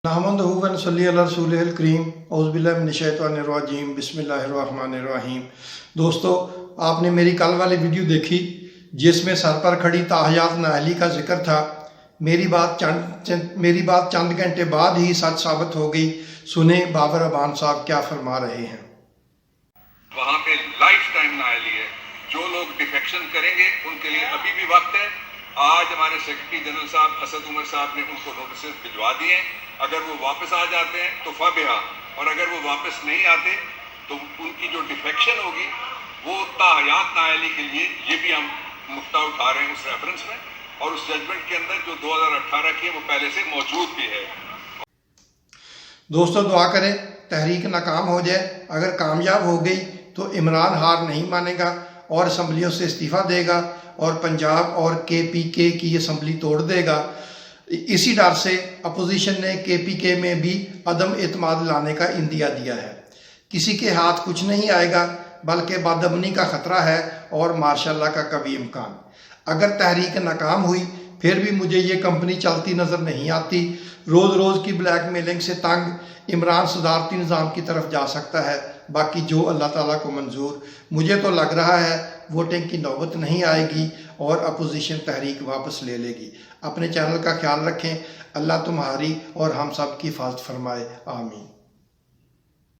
नहमदुहु व नसल्ली अला रसूलिहिल करीम औज़ु बिल्लाहि मिनश्शैतानिर्रजीम बिस्मिल्लाहिर्रहमानिर्रहीम। दोस्तों, आपने मेरी कल वाली वीडियो देखी जिसमें सर पर खड़ी ताहयात नाअहली का जिक्र था। मेरी बात चंद घंटे बाद ही सच साबित हो गई। सुने बाबर अबान साहब क्या फरमा रहे हैं। वहाँ पे लाइफ टाइम नाअहली है। जो लोग डिफेक्शन करेंगे उनके लिए अभी भी वक्त है। आज हमारे सेक्रेटरी जनरल साहब असद उमर साहब ने उनको नोटिस भिजवा दिए। अगर वो वापस आ जाते हैं तो फबिहा, और अगर वो वापस नहीं आते तो उनकी जो डिफेक्शन होगी वो ताहयात नाअहली के लिए, ये भी हम मुद्दा उठा रहे हैं उस रेफरेंस में, और उस जजमेंट के अंदर जो 2018 की है वो पहले से मौजूद भी है। दोस्तों, दुआ करें तहरीक नाकाम हो जाए। अगर कामयाब हो गई तो इमरान हार नहीं मानेगा और असम्बलियों से इस्तीफ़ा देगा और पंजाब और KPK की असम्बली तोड़ देगा। इसी डर से अपोजिशन ने KPK में भी अदम एतमाद लाने का इंदिया दिया है। किसी के हाथ कुछ नहीं आएगा, बल्कि बदअमनी का ख़तरा है और मार्शल का कभी इम्कान। अगर तहरीक नाकाम हुई फिर भी मुझे ये कंपनी चलती नज़र नहीं आती। रोज़ रोज़ की ब्लैकमेलिंग से तंग इमरान सदारती निज़ाम की तरफ जा सकता है। बाकी जो अल्लाह ताला को मंजूर। मुझे तो लग रहा है वोटिंग की नौबत नहीं आएगी और अपोजिशन तहरीक वापस ले लेगी। अपने चैनल का ख्याल रखें। अल्लाह तुम्हारी और हम सब की हिफाजत फरमाए। आमीन।